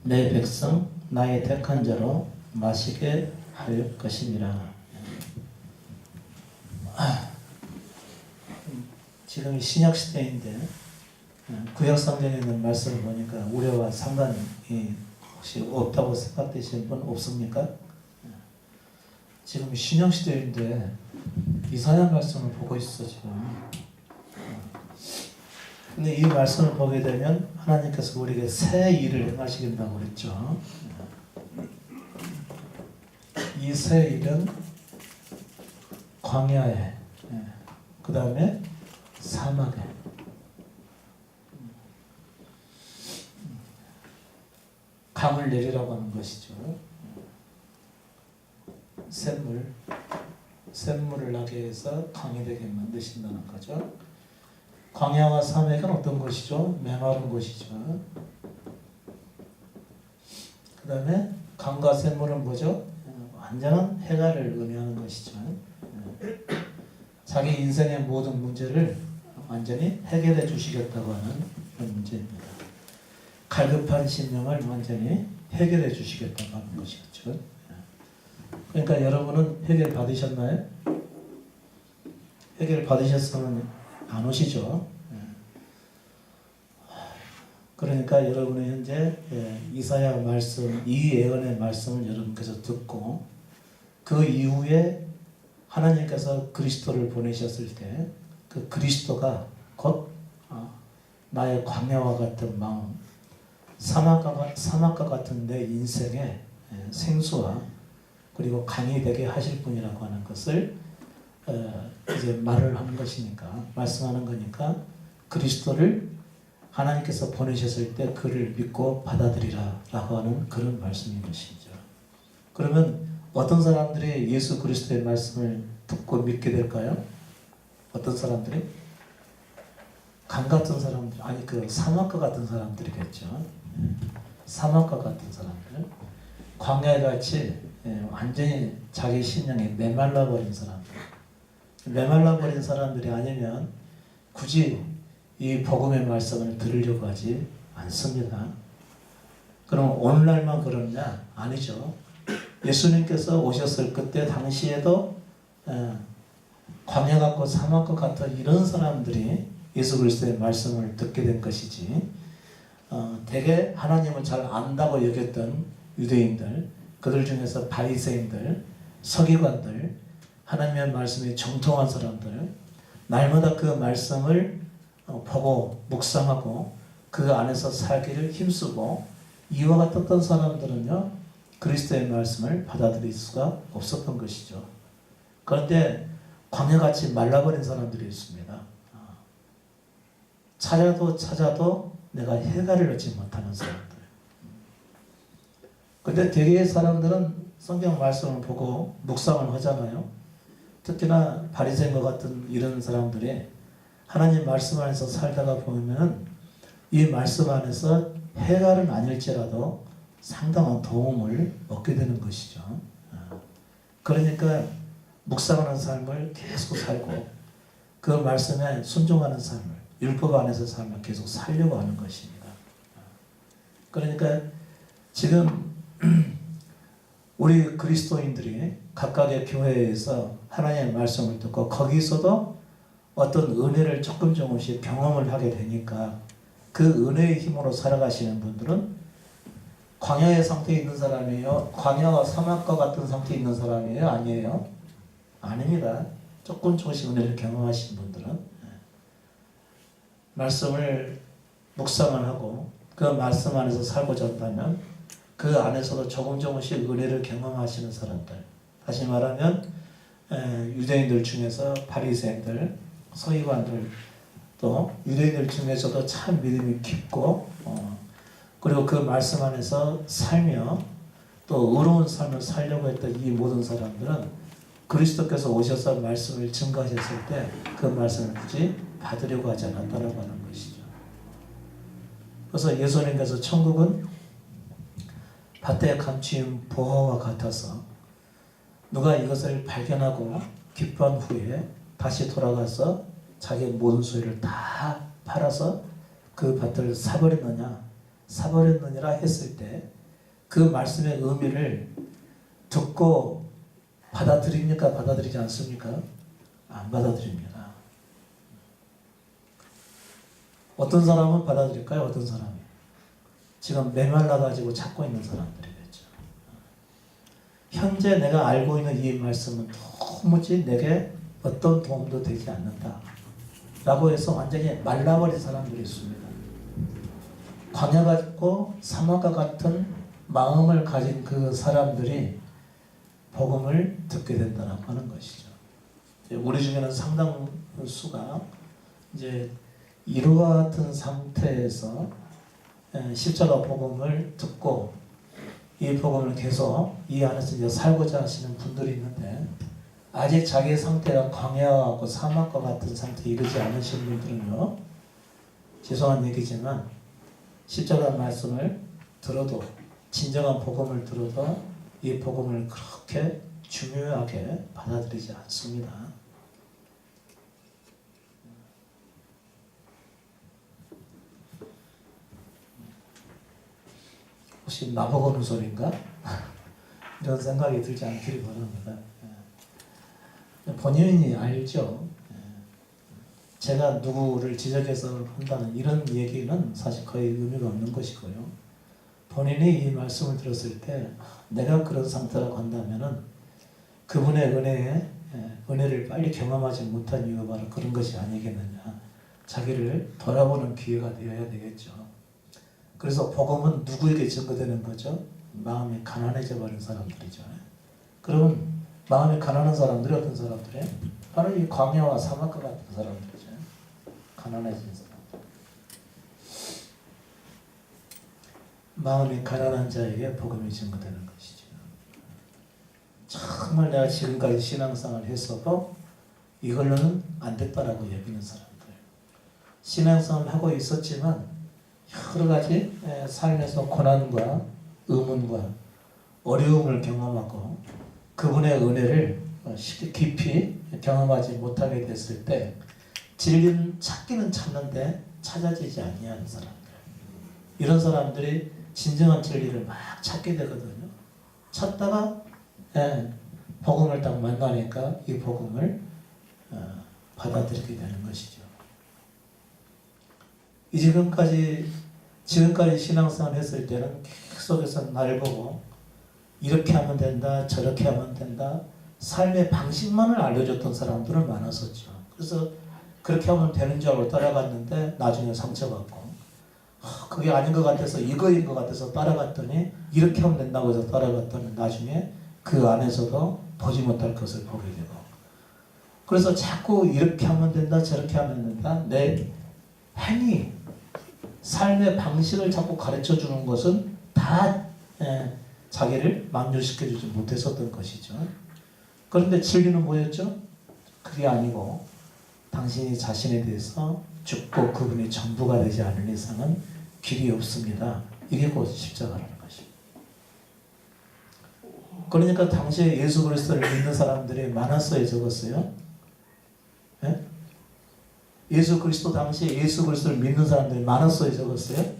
내 백성 나의 택한 자로 마시게 할 것이니라. 지금 신약 시대인데 구약 성경에 있는 말씀을 보니까 우려와 상관이 혹시 없다고 생각되시는 분 없습니까? 지금 신약 시대인데 이사야 말씀을 보고 있어 지금. 근데 이 말씀을 보게 되면 하나님께서 우리에게 새 일을 행하시겠다고 그랬죠. 이 새 일은 광야에, 그 다음에 사막에, 강을 내리라고 하는 것이죠. 샘물을 나게 해서 강이 되게 만드신다는 거죠. 광야와 사막은 어떤 곳이죠? 메마른 곳이죠. 그 다음에 강과 샘물은 뭐죠? 완전한 해갈을 의미하는 것이죠. 자기 인생의 모든 문제를 완전히 해결해 주시겠다고 하는 그런 문제입니다. 갈급한 심령을 완전히 해결해 주시겠다고 하는 것이죠. 그러니까 여러분은 해결 받으셨나요? 해결 받으셨으면 안 오시죠. 그러니까 여러분은 현재 이사야 말씀, 이 예언의 말씀을 여러분께서 듣고 그 이후에 하나님께서 그리스도를 보내셨을 때 그 그리스도가 곧 나의 광야와 같은 마음, 사막과 같은 내 인생의 생수와 그리고 강이 되게 하실 분이라고 하는 것을 이제 말을 하는 것이니까, 말씀하는 거니까 그리스도를 하나님께서 보내셨을 때 그를 믿고 받아들이라 라고 하는 그런 말씀인 것이죠. 그러면 어떤 사람들이 예수 그리스도의 말씀을 듣고 믿게 될까요? 어떤 사람들이? 강 같은 사람들, 아니 그 사막과 같은 사람들이겠죠. 사막과 같은 사람들, 광야같이 완전히 자기 신령이 메말라버린 사람들, 메말라버린 사람들이 아니면 굳이 이 복음의 말씀을 들으려고 하지 않습니다. 그럼 오늘날만 그러냐? 아니죠. 예수님께서 오셨을 그때 당시에도 광야 같고 사막과 같은 이런 사람들이 예수 그리스도의 말씀을 듣게 된 것이지, 대개 하나님을 잘 안다고 여겼던 유대인들, 그들 중에서 바리새인들, 서기관들, 하나님의 말씀에 정통한 사람들, 날마다 그 말씀을 보고 묵상하고 그 안에서 살기를 힘쓰고 이와 같았던 사람들은요, 그리스도의 말씀을 받아들일 수가 없었던 것이죠. 그런데 광야같이 말라버린 사람들이 있습니다. 찾아도 내가 해갈을 얻지 못하는 사람들. 근데 대개의 사람들은 성경 말씀을 보고 묵상을 하잖아요. 특히나 바리새인과 같은 이런 사람들이 하나님 말씀 안에서 살다가 보면 이 말씀 안에서 해갈은 아닐지라도 상당한 도움을 얻게 되는 것이죠. 그러니까 묵상하는 삶을 계속 살고 그 말씀에 순종하는 삶을, 율법 안에서 삶을 계속 살려고 하는 것입니다. 그러니까 지금 우리 그리스도인들이 각각의 교회에서 하나님의 말씀을 듣고 거기서도 어떤 은혜를 조금씩 경험을 하게 되니까 그 은혜의 힘으로 살아가시는 분들은 광야의 상태에 있는 사람이에요? 광야와 사막과 같은 상태에 있는 사람이에요? 아니에요? 아닙니다. 조금씩 은혜를 경험하신 분들은 말씀을 묵상을 하고 그 말씀 안에서 살고자 한다면 그 안에서도 조금씩 은혜를 경험하시는 사람들, 다시 말하면 유대인들 중에서 바리새인들, 서기관들, 또 유대인들 중에서도 참 믿음이 깊고 그리고 그 말씀 안에서 살며 또 의로운 삶을 살려고 했던 이 모든 사람들은 그리스도께서 오셔서 말씀을 증거하셨을 때 그 말씀을 굳이 받으려고 하지 않았다라고 하는 것이죠. 그래서 예수님께서 천국은 밭에 감추인 보화와 같아서 누가 이것을 발견하고 기뻐한 후에 다시 돌아가서 자기의 모든 소유를 다 팔아서 그 밭을 사버렸느니라 했을 때 그 말씀의 의미를 듣고 받아들입니까? 받아들이지 않습니까? 안 받아들입니다. 어떤 사람은 받아들일까요? 어떤 사람이? 지금 메말라가지고 찾고 있는 사람들이겠죠. 현재 내가 알고 있는 이 말씀은 도무지 내게 어떤 도움도 되지 않는다 라고 해서 완전히 말라버린 사람들이 있습니다. 광야 같고 사막과 같은 마음을 가진 그 사람들이 복음을 듣게 된다고 하는 것이죠. 우리 중에는 상당수가 이제 이와 같은 상태에서 십자가 복음을 듣고 이 복음을 계속 이 안에서 이제 살고자 하시는 분들이 있는데, 아직 자기의 상태가 광야와 같고 사막과 같은 상태에 이르지 않으신 분들은요, 죄송한 얘기지만 십자가 말씀을 들어도, 진정한 복음을 들어도 이 복음을 그렇게 중요하게 받아들이지 않습니다. 혹시 나보고 는 소리인가? 이런 생각이 들지 않기를 바랍니다. 본인이 알죠. 제가 누구를 지적해서 한다는 이런 얘기는 사실 거의 의미가 없는 것이고요. 본인이 이 말씀을 들었을 때 내가 그런 상태라고 한다면은 그분의 은혜를 빨리 경험하지 못한 이유가 바로 그런 것이 아니겠느냐. 자기를 돌아보는 기회가 되어야 되겠죠. 그래서 복음은 누구에게 증거되는 거죠? 마음이 가난해져 버린 사람들이죠. 그러면 마음이 가난한 사람들이 어떤 사람들이에요? 바로 이 광야와 사막과 같은 사람들이죠. 가난해진 사람들. 마음이 가난한 자에게 복음이 증거되는 것이죠. 정말 내가 지금까지 신앙생활을 했어도 이걸로는 안 됐다라고 여기는 사람들. 신앙생활을 하고 있었지만 여러 가지 삶에서 고난과 의문과 어려움을 경험하고 그분의 은혜를 깊이 경험하지 못하게 됐을 때 진리는 찾기는 찾는데 찾아지지 아니하는 사람들, 이런 사람들이 진정한 진리를 막 찾게 되거든요. 찾다가 복음을 딱 만나니까 이 복음을 받아들이게 되는 것이죠. 지금까지 신앙생활 했을 때는 계속해서 날 보고 이렇게 하면 된다, 저렇게 하면 된다, 삶의 방식만을 알려줬던 사람들은 많았었죠. 그래서 그렇게 하면 되는 줄 알고 따라갔는데 나중에 상처받고, 그게 아닌 것 같아서 이거인 것 같아서 따라갔더니 이렇게 하면 된다고 해서 따라갔더니 나중에 그 안에서도 보지 못할 것을 보게 되고, 그래서 자꾸 이렇게 하면 된다, 저렇게 하면 된다, 내 행위, 삶의 방식을 자꾸 가르쳐주는 것은 다 자기를 만족시켜주지 못했었던 것이죠. 그런데 진리는 뭐였죠? 그게 아니고 당신이 자신에 대해서 죽고 그분이 전부가 되지 않은 이상은 길이 없습니다. 이게 곧 십자가라는 것입니다. 그러니까 당시에 예수 그리스도를 믿는 사람들이 많았어요, 적었어요? 네? 예수 그리스도 당시에 예수 그리스도를 믿는 사람들이 많았어요, 적었어요?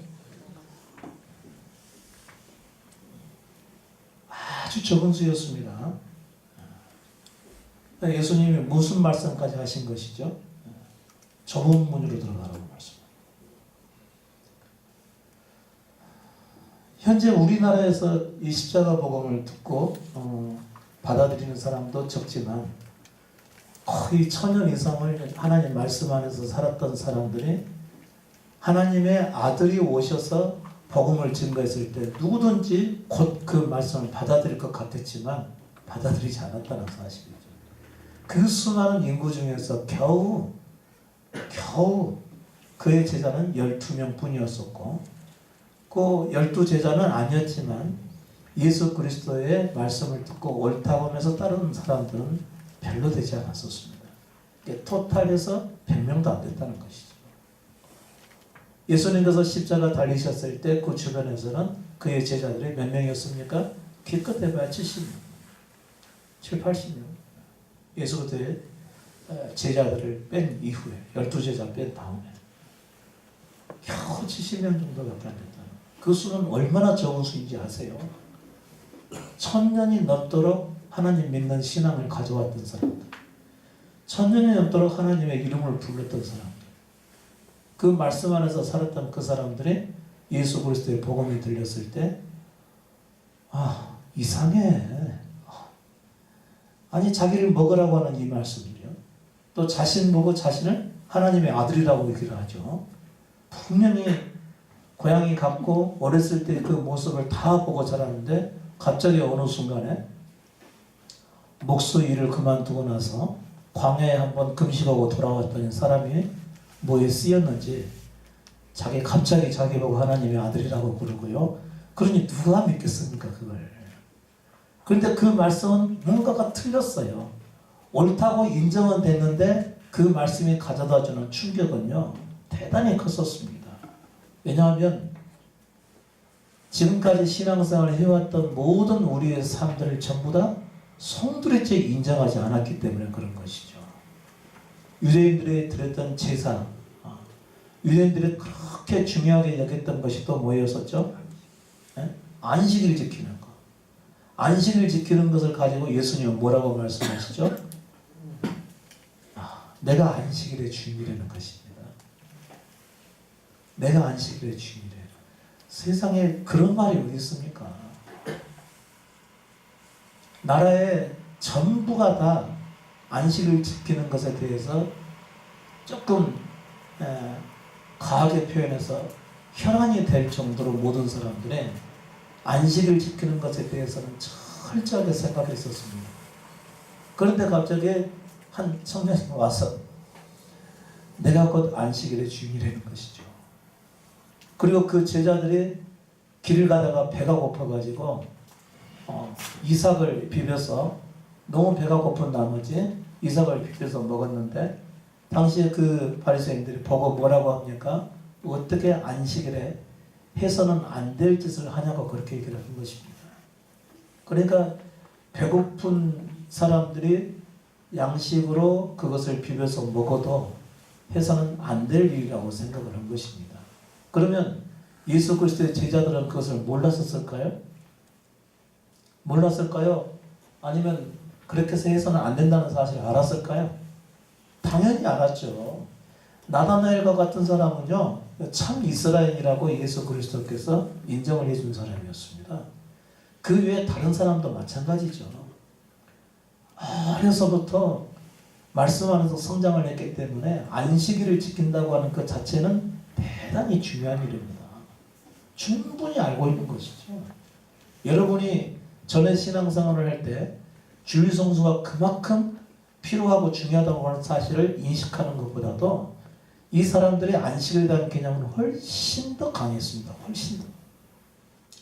아주 적은 수였습니다. 예수님이 무슨 말씀까지 하신 것이죠? 좁은 문으로 들어가라고 말씀. 현재 우리나라에서 이 십자가 복음을 듣고 받아들이는 사람도 적지만 거의 1000년 이상을 하나님 말씀 안에서 살았던 사람들이 하나님의 아들이 오셔서 복음을 증거했을 때 누구든지 곧 그 말씀을 받아들일 것 같았지만 받아들이지 않았다는 사실이죠. 그 수많은 인구 중에서 겨우 그의 제자는 12명 뿐이었었고, 그 12제자는 아니었지만 예수 그리스도의 말씀을 듣고 옳다고 하면서 따르는 사람들은 별로 되지 않았었습니다. 토탈해서 100명도 안 됐다는 것이죠. 예수님께서 십자가 달리셨을 때 그 주변에서는 그의 제자들이 몇 명이었습니까? 기껏 해봐야 70명, 7, 80명. 예수 그리스도의 제자들을 뺀 이후에 12제자 뺀 다음에 겨우 70명 정도밖에 안 됐다. 그 수는 얼마나 적은 수인지 아세요? 천년이 넘도록 하나님 믿는 신앙을 가져왔던 사람들, 천년이 넘도록 하나님의 이름을 불렀던 사람들, 그 말씀 안에서 살았던 그 사람들이 예수 그리스도의 복음이 들렸을 때 이상해. 아니 자기를 먹으라고 하는 이 말씀을요. 또 자신 보고 자신을 하나님의 아들이라고 얘기를 하죠. 분명히 고향이 같고 어렸을 때 그 모습을 다 보고 자랐는데 갑자기 어느 순간에 목수 일을 그만두고 나서 광야에 한번 금식하고 돌아왔더니 사람이 뭐에 쓰였는지 갑자기 자기 보고 하나님의 아들이라고 부르고요. 그러니 누가 믿겠습니까 그걸. 그런데 그 말씀은 뭔가가 틀렸어요. 옳다고 인정은 됐는데 그 말씀이 가져다주는 충격은요 대단히 컸었습니다. 왜냐하면 지금까지 신앙생활을 해왔던 모든 우리의 삶들을 전부 다 송두리째 인정하지 않았기 때문에 그런 것이죠. 유대인들이 드렸던 제사, 유대인들이 그렇게 중요하게 여겼던 것이 또 뭐였었죠? 안식일 지키는 것. 안식일 지키는 것을 가지고 예수님은 뭐라고 말씀하시죠? 내가 안식일의 주인이라는 것입니다. 내가 안식일의 주인이래. 세상에 그런 말이 어디 있습니까? 나라의 전부가 다 안식을 지키는 것에 대해서 조금 과하게 표현해서 혈안이 될 정도로 모든 사람들의 안식을 지키는 것에 대해서는 철저하게 생각했었습니다. 그런데 갑자기 한 청년이 와서 내가 곧 안식일의 주인이라는 것이죠. 그리고 그 제자들이 길을 가다가 배가 고파가지고 이삭을 비벼서 너무 배가 고픈 나머지 이삭을 비벼서 먹었는데 당시에 그 바리새인들이 보고 뭐라고 합니까? 어떻게 안식일에 해서는 안 될 짓을 하냐고 그렇게 얘기를 한 것입니다. 그러니까 배고픈 사람들이 양식으로 그것을 비벼서 먹어도 해서는 안 될 일이라고 생각을 한 것입니다. 그러면 예수 그리스도의 제자들은 그것을 몰랐었을까요? 몰랐을까요? 아니면 그렇게 해서는 안 된다는 사실을 알았을까요? 당연히 알았죠. 나다나엘과 같은 사람은요, 참 이스라엘이라고 예수 그리스도께서 인정을 해준 사람이었습니다. 그 외에 다른 사람도 마찬가지죠. 어려서부터 말씀 안에서 성장을 했기 때문에 안식일을 지킨다고 하는 그 자체는 대단히 중요한 일입니다. 충분히 알고 있는 것이죠. 여러분이 전에 신앙생활을 할 때 주일 성수가 그만큼 필요하고 중요하다고 하는 사실을 인식하는 것보다도 이 사람들의 안식일에 대한 개념은 훨씬 더 강했습니다. 훨씬 더.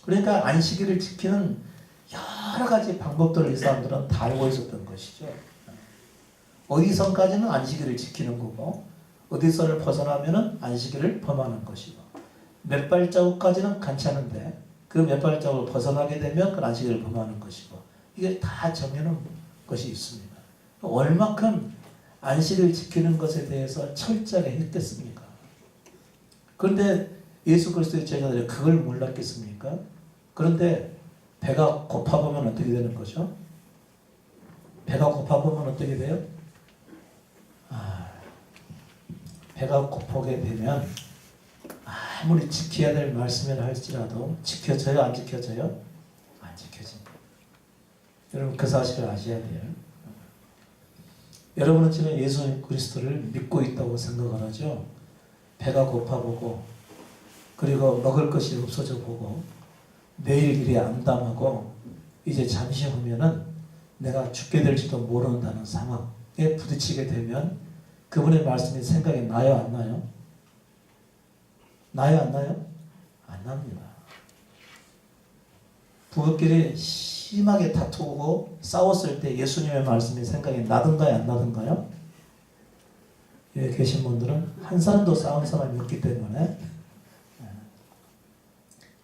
그러니까 안식일을 지키는 여러 가지 방법들을 이 사람들은 다 알고 있었던 것이죠. 어디선까지는 안식일을 지키는 거고 어디선을 벗어나면은 안식일을 범하는 것이고 몇 발자국까지는 괜찮은데 그 몇 발자국을 벗어나게 되면 그 안식일을 범하는 것이고 이게 다 정해놓은 것이 있습니다. 얼마큼 안식을 지키는 것에 대해서 철저하게 했겠습니까? 그런데 예수 그리스도의 제자들이 그걸 몰랐겠습니까? 그런데 배가 고파보면 어떻게 되는 거죠? 배가 고파보면 어떻게 돼요? 배가 고프게 되면 아무리 지켜야 될 말씀이라 할지라도 지켜져요? 안 지켜져요? 안 지켜집니다. 여러분 그 사실을 아셔야 돼요. 여러분은 지금 예수 그리스도를 믿고 있다고 생각을 하죠. 배가 고파보고 그리고 먹을 것이 없어져 보고 내일 일이 암담하고 이제 잠시 후면은 내가 죽게 될지도 모른다는 상황에 부딪히게 되면 그분의 말씀이 생각이 나요 안 나요? 나요 안 나요? 안 납니다. 부부끼리 심하게 다투고 싸웠을 때 예수님의 말씀이 생각이 나든가요 안 나든가요? 여기 계신 분들은 한 사람도 싸운 사람이 없기 때문에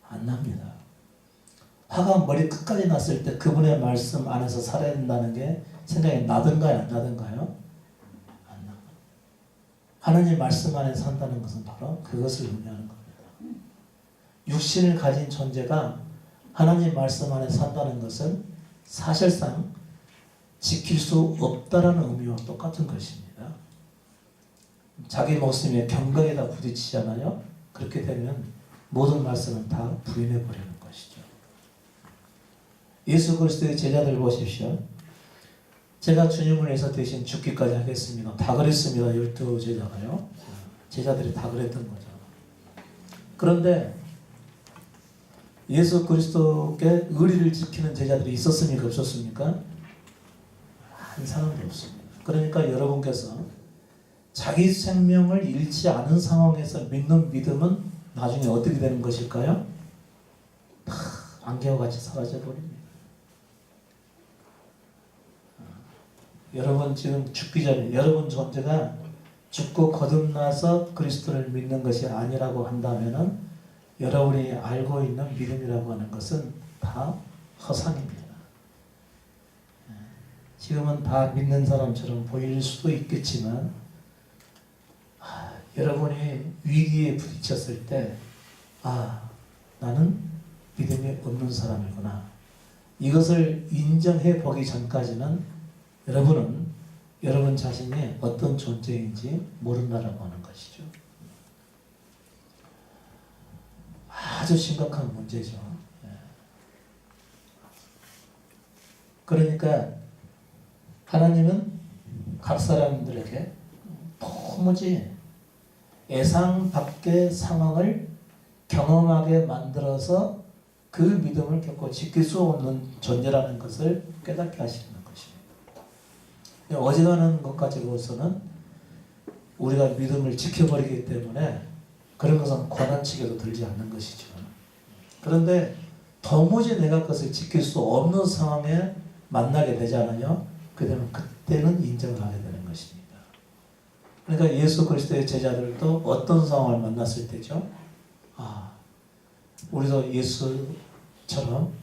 안 납니다. 화가 머리 끝까지 났을 때 그분의 말씀 안에서 살아야 된다는 게 생각이 나든가요 안 나든가요? 안 납니다. 하나님 말씀 안에 산다는 것은 바로 그것을 의미하는 겁니다. 육신을 가진 존재가 하나님 말씀 안에 산다는 것은 사실상 지킬 수 없다라는 의미와 똑같은 것입니다. 자기 목숨에 경각에다 부딪히잖아요. 그렇게 되면 모든 말씀은 다 부인해버리는 것이죠. 예수 그리스도의 제자들 보십시오. 제가 주님을 위해서 대신 죽기까지 하겠습니다. 다 그랬습니다. 12제자가요. 제자들이 다 그랬던 거죠. 그런데 예수 그리스도께 의리를 지키는 제자들이 있었습니까? 없었습니까? 한 사람도 없습니다. 그러니까 여러분께서 자기 생명을 잃지 않은 상황에서 믿는 믿음은 나중에 어떻게 되는 것일까요? 다 안개와 같이 사라져 버립니다. 여러분 지금 죽기 전에 여러분 존재가 죽고 거듭나서 그리스도를 믿는 것이 아니라고 한다면은 여러분이 알고 있는 믿음이라고 하는 것은 다 허상입니다. 지금은 다 믿는 사람처럼 보일 수도 있겠지만 여러분이 위기에 부딪혔을 때 나는 믿음이 없는 사람이구나. 이것을 인정해 보기 전까지는 여러분은 여러분 자신이 어떤 존재인지 모른다라고 하는 것이죠. 아주 심각한 문제죠. 그러니까 하나님은 각 사람들에게 도무지 예상 밖의 상황을 경험하게 만들어서 그 믿음을 결코 지킬 수 없는 존재라는 것을 깨닫게 하시는 것입니다. 어지간한 것 가지고서는 우리가 믿음을 지켜버리기 때문에 그런 것은 고난치게도 들지 않는 것이죠. 그런데 도무지 내가 그것을 지킬 수 없는 상황에 만나게 되잖아요. 그때는 인정을 하게 되는 것입니다. 그러니까 예수 그리스도의 제자들도 어떤 상황을 만났을 때죠? 우리도 예수처럼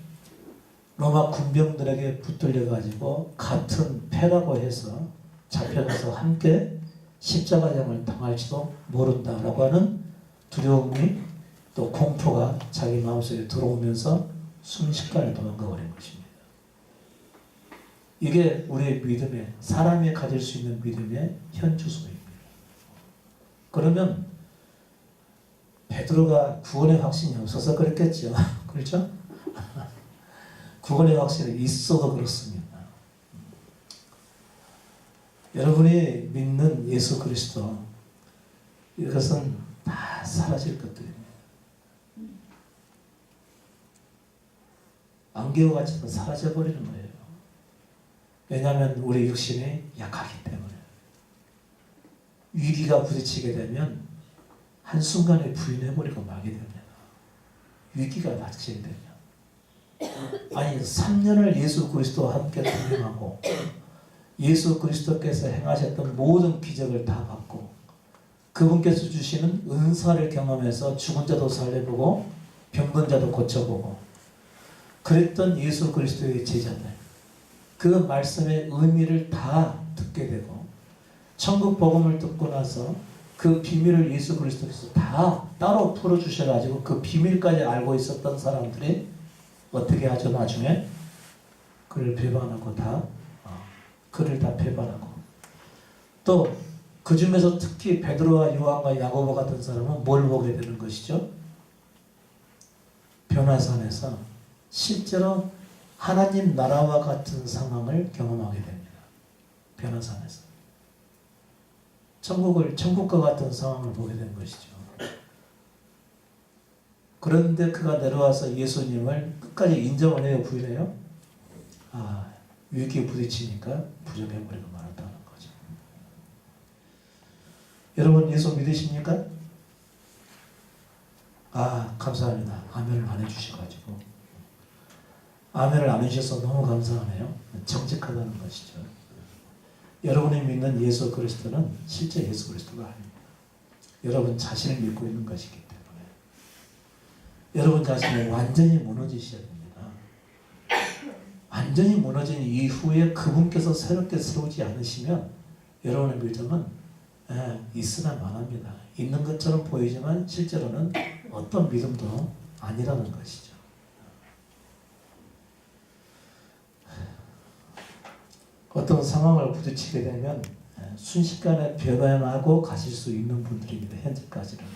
로마 군병들에게 붙들려 가지고 같은 패라고 해서 잡혀가서 함께 십자가장을 당할지도 모른다라고 하는 두려움이 또 공포가 자기 마음속에 들어오면서 순식간에 도망가 버린 것입니다. 이게 우리의 믿음의 사람이 가질 수 있는 믿음의 현주소입니다. 그러면 베드로가 구원의 확신이 없어서 그랬겠죠. 그렇죠? 구원의 확신이 있어도 그렇습니다. 여러분이 믿는 예수 그리스도 이것은 다 사라질 것들입니다. 안개와 같이 사라져버리는 거예요. 왜냐하면 우리 육신이 약하기 때문에. 위기가 부딪히게 되면 한순간에 부인해버리고 말게 됩니다. 위기가 닥치게 되면. 아니 3년을 예수 그리스도와 함께 동행하고 예수 그리스도께서 행하셨던 모든 기적을 다 받고 그분께서 주시는 은사를 경험해서 죽은 자도 살려보고 병든 자도 고쳐보고 그랬던 예수 그리스도의 제자들 그 말씀의 의미를 다 듣게 되고 천국 복음을 듣고 나서 그 비밀을 예수 그리스도께서 다 따로 풀어주셔가지고 그 비밀까지 알고 있었던 사람들이 어떻게 하죠? 나중에 그를 배반하고 그를 다 배반하고 또 그 중에서 특히 베드로와 요한과 야고보 같은 사람은 뭘 보게 되는 것이죠? 변화산에서 실제로 하나님 나라와 같은 상황을 경험하게 됩니다. 변화산에서 천국과 같은 상황을 보게 된 것이죠. 그런데 그가 내려와서 예수님을 끝까지 인정을 해요? 부인해요? 위기에 부딪히니까 부정해버리고 말았다는 거죠. 여러분 예수 믿으십니까? 감사합니다. 아멘을 안 해주셔가지고. 아멘을 안 해주셔서 너무 감사하네요. 정직하다는 것이죠. 여러분이 믿는 예수 그리스도는 실제 예수 그리스도가 아닙니다. 여러분 자신을 믿고 있는 것이기 때문에 여러분 자신이 완전히 무너지셔야 됩니다. 완전히 무너진 이후에 그분께서 새롭게 세우지 않으시면 여러분의 믿음은 있으나 마나입니다. 있는 것처럼 보이지만 실제로는 어떤 믿음도 아니라는 것이죠. 어떤 상황을 부딪히게 되면 순식간에 변화하고 가실 수 있는 분들입니다. 현재까지는요.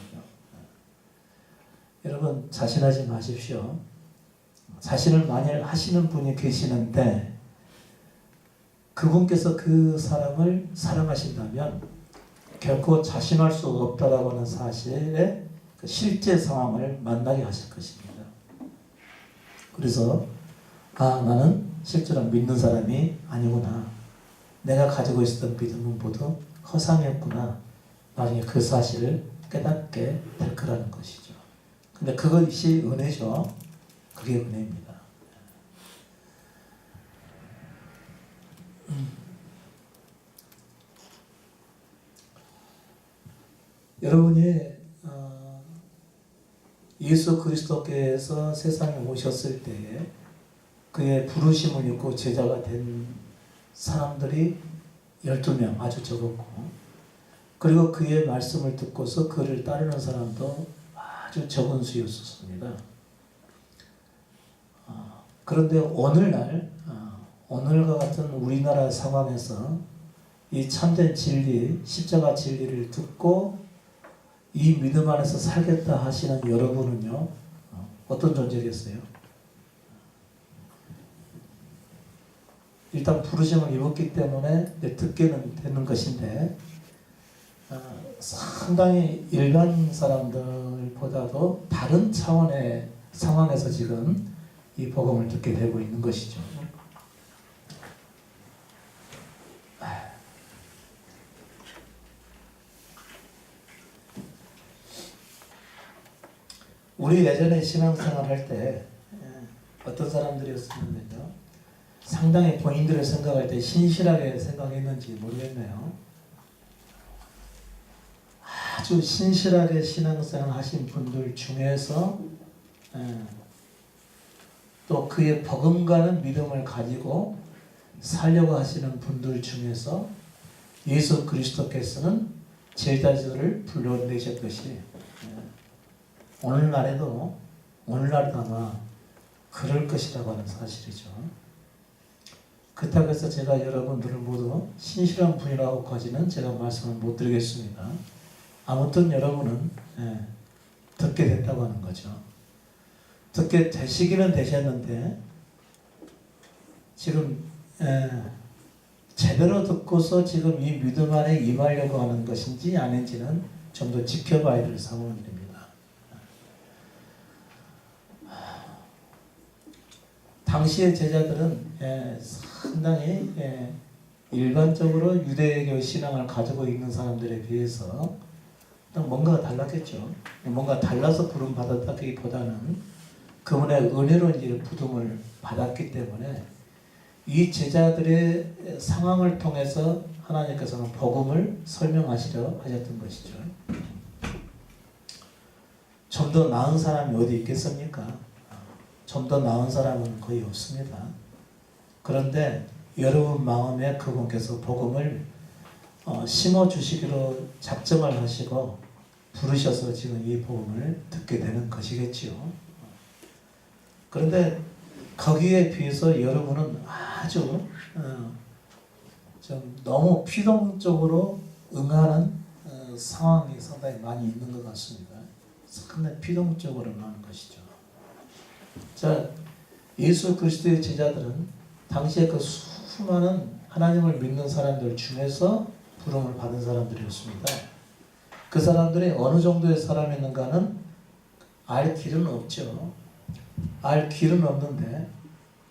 여러분 자신하지 마십시오. 자신을 만일 하시는 분이 계시는데 그분께서 그 사람을 사랑하신다면 결코 자신할 수 없다라고 하는 사실의 그 실제 상황을 만나게 하실 것입니다. 그래서 나는 실제로 믿는 사람이 아니구나. 내가 가지고 있었던 믿음은 모두 허상이었구나. 나중에 그 사실을 깨닫게 될 거라는 것이죠. 근데 그것이 은혜죠. 그게 은혜입니다. 여러분이 예수 그리스도께서 세상에 오셨을 때에 그의 부르심을 입고 제자가 된 사람들이 12명, 아주 적었고, 그리고 그의 말씀을 듣고서 그를 따르는 사람도 아주 적은 수였었습니다. 그런데 오늘날 오늘과 같은 우리나라 상황에서 이 참된 진리, 십자가 진리를 듣고 이 믿음 안에서 살겠다 하시는 여러분은요, 어떤 존재겠어요? 일단 부르심을 입었기 때문에 듣게는 되는 것인데 상당히 일반 사람들보다도 다른 차원의 상황에서 지금 이 복음을 듣게 되고 있는 것이죠. 우리 예전에 신앙생활 할 때 어떤 사람들이었었는데요, 상당히 본인들을 생각할 때 신실하게 생각했는지 모르겠네요. 아주 신실하게 신앙생활 하신 분들 중에서 또 그의 버금가는 믿음을 가지고 살려고 하시는 분들 중에서 예수 그리스도께서는 제자들을 불러내셨듯이 오늘날에도 아마 그럴 것이라고 하는 사실이죠. 그렇다고 해서 제가 여러분들을 모두 신실한 분이라고까지는 제가 말씀을 못 드리겠습니다. 아무튼 여러분은 듣게 됐다고 하는 거죠. 듣게 되시기는 되셨는데 지금 제대로 듣고서 지금 이 믿음 안에 임하려고 하는 것인지 아닌지는 좀 더 지켜봐야 될 상황입니다. 당시의 제자들은 상당히 일반적으로 유대교 신앙을 가지고 있는 사람들에 비해서 뭔가가 달랐겠죠. 뭔가 달라서 부름 받았다기보다는 그분의 은혜로 이제 부름을 받았기 때문에 이 제자들의 상황을 통해서 하나님께서는 복음을 설명하시려 하셨던 것이죠. 좀 더 나은 사람이 어디 있겠습니까? 좀 더 나은 사람은 거의 없습니다. 그런데 여러분 마음에 그분께서 복음을 심어주시기로 작정을 하시고 부르셔서 지금 이 복음을 듣게 되는 것이겠지요. 그런데 거기에 비해서 여러분은 아주 좀 너무 피동적으로 응하는 상황이 상당히 많이 있는 것 같습니다. 상당히 피동적으로 응하는 것이죠. 자, 예수 그리스도의 제자들은 당시에 그 수많은 하나님을 믿는 사람들 중에서 부름을 받은 사람들이었습니다. 그 사람들이 어느 정도의 사람이었는가는 알 길은 없죠. 알 길은 없는데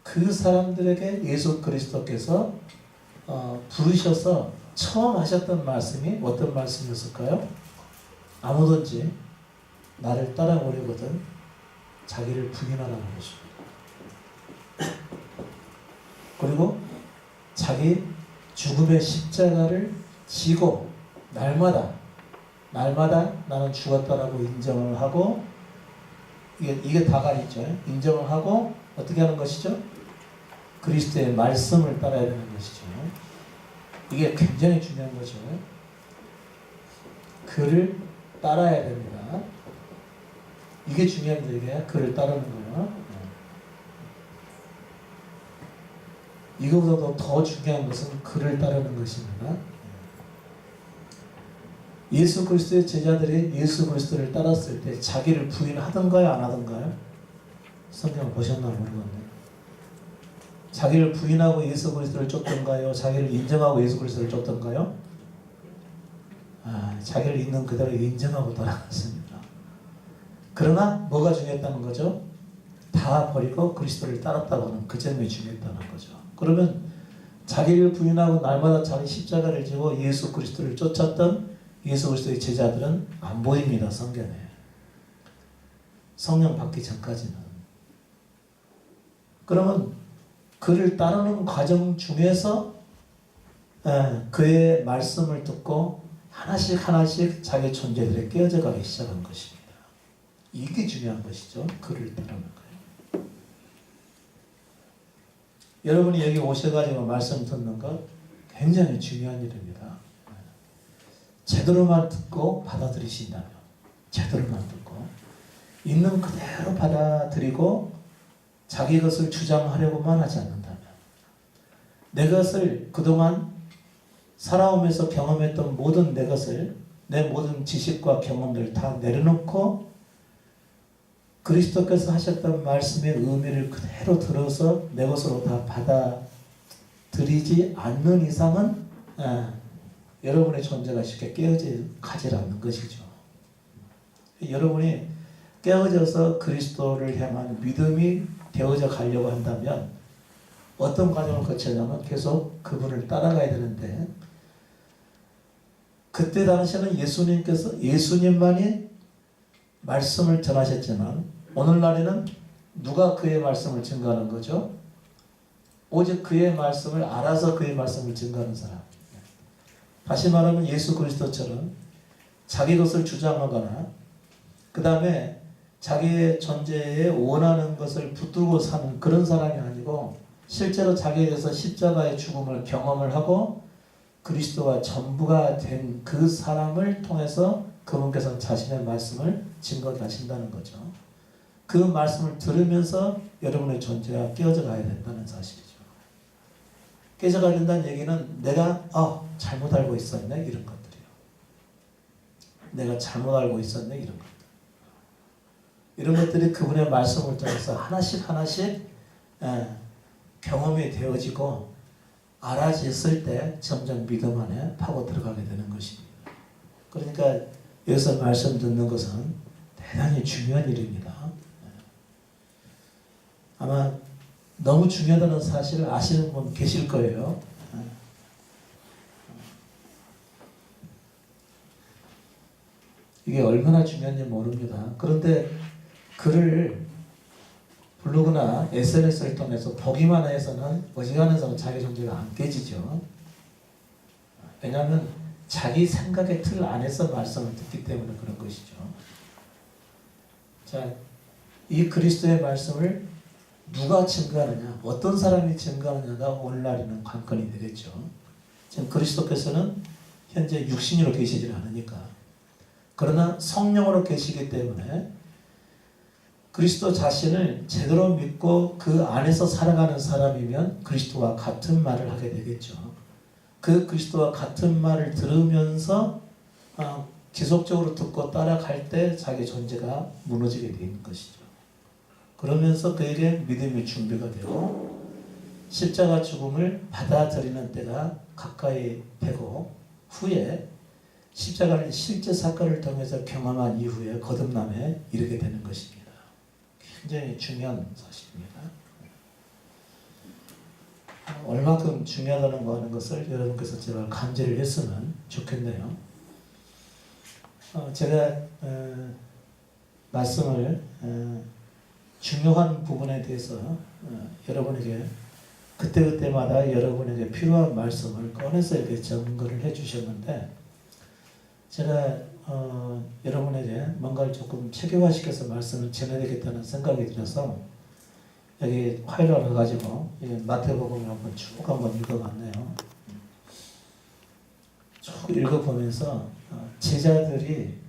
그 사람들에게 예수 그리스도께서 부르셔서 처음 하셨던 말씀이 어떤 말씀이었을까요? 아무든지 나를 따라오려거든 자기를 부인하라는 것입니다. 그리고 자기 죽음의 십자가를 지고 날마다 나는 죽었다라고 인정을 하고 이게 다가있죠. 인정을 하고 어떻게 하는 것이죠? 그리스도의 말씀을 따라야 되는 것이죠. 이게 굉장히 중요한 거죠. 그를 따라야 됩니다. 이게 중요합니다. 이게 그를 따르는 거예요. 이거보다도 더 중요한 것은 그를 따르는 것입니다. 예수 그리스도의 제자들이 예수 그리스도를 따랐을 때 자기를 부인하던가요, 안 하던가요? 성경을 보셨나 모르겠네요. 자기를 부인하고 예수 그리스도를 쫓던가요? 자기를 인정하고 예수 그리스도를 쫓던가요? 자기를 있는 그대로 인정하고 따라갔습니다. 그러나 뭐가 중요했다는 거죠? 다 버리고 그리스도를 따랐다고 하는 그 점이 중요했다는 거죠. 그러면 자기를 부인하고 날마다 자기 십자가를 지고 예수 그리스도를 쫓았던 예수 그리스도의 제자들은 안 보입니다. 성경에. 성령 받기 전까지는. 그러면 그를 따르는 과정 중에서 그의 말씀을 듣고 하나씩 하나씩 자기 존재들에 깨어져 가기 시작한 것입니다. 이게 중요한 것이죠. 그를 따르는 거예요. 여러분이 여기 오셔가지고 말씀 듣는 것 굉장히 중요한 일입니다. 제대로만 듣고 받아들이신다면, 제대로만 듣고 있는 그대로 받아들이고 자기 것을 주장하려고만 하지 않는다면, 내 것을 그동안 살아오면서 경험했던 모든 내 것을, 내 모든 지식과 경험들을 다 내려놓고 그리스도께서 하셨던 말씀의 의미를 그대로 들어서 내 것으로 다 받아들이지 않는 이상은 여러분의 존재가 쉽게 깨어지지 않는 것이죠. 여러분이 깨어져서 그리스도를 향한 믿음이 되어져 가려고 한다면 어떤 과정을 거치냐면 계속 그분을 따라가야 되는데, 그때 당시에는 예수님만이 말씀을 전하셨지만 오늘날에는 누가 그의 말씀을 증거하는 거죠? 오직 그의 말씀을 알아서 그의 말씀을 증거하는 사람. 다시 말하면 예수 그리스도처럼 자기 것을 주장하거나 그 다음에 자기의 존재에 원하는 것을 붙들고 사는 그런 사람이 아니고, 실제로 자기에 대해서 십자가의 죽음을 경험을 하고 그리스도와 전부가 된 그 사람을 통해서 그분께서는 자신의 말씀을 증거하신다는 거죠. 그 말씀을 들으면서 여러분의 존재가 깨어져 가야 된다는 사실이죠. 깨져 가야 된다는 얘기는 내가 잘못 알고 있었네, 이런 것들이요. 내가 잘못 알고 있었네, 이런 것들. 이런 것들이 그분의 말씀을 통해서 하나씩 하나씩 경험이 되어지고 알아졌을 때 점점 믿음 안에 파고 들어가게 되는 것입니다. 그러니까 여기서 말씀 듣는 것은 대단히 중요한 일입니다. 아마 너무 중요하다는 사실을 아시는 분 계실 거예요. 이게 얼마나 중요한지 모릅니다. 그런데 글을 블로그나 SNS를 통해서 보기만 해서는 어지간한 사람은 자기 존재가 안 깨지죠. 왜냐하면 자기 생각의 틀 안에서 말씀을 듣기 때문에 그런 것이죠. 자, 이 그리스도의 말씀을 누가 증거하느냐, 어떤 사람이 증거하느냐가 오늘날에는 관건이 되겠죠. 지금 그리스도께서는 현재 육신으로 계시지 않으니까. 그러나 성령으로 계시기 때문에 그리스도 자신을 제대로 믿고 그 안에서 살아가는 사람이면 그리스도와 같은 말을 하게 되겠죠. 그 그리스도와 같은 말을 들으면서 지속적으로 듣고 따라갈 때 자기 존재가 무너지게 되는 것이죠. 그러면서 그에게 믿음의 준비가 되고 십자가 죽음을 받아들이는 때가 가까이 되고, 후에 십자가를 실제 사건을 통해서 경험한 이후에 거듭남에 이르게 되는 것입니다. 굉장히 중요한 사실입니다. 얼마큼 중요하다는 거 하는 것을 여러분께서 제발 감지를 했으면 좋겠네요. 제가 말씀을 중요한 부분에 대해서 여러분에게 그때그때마다 여러분에게 필요한 말씀을 꺼내서 이렇게 증거를 해주셨는데, 제가 여러분에게 뭔가를 조금 체계화시켜서 말씀을 전해야겠다는 생각이 들어서 여기 파일을 가지고 마태복음을 한번 읽어봤네요. 쭉 읽어보면서 제자들이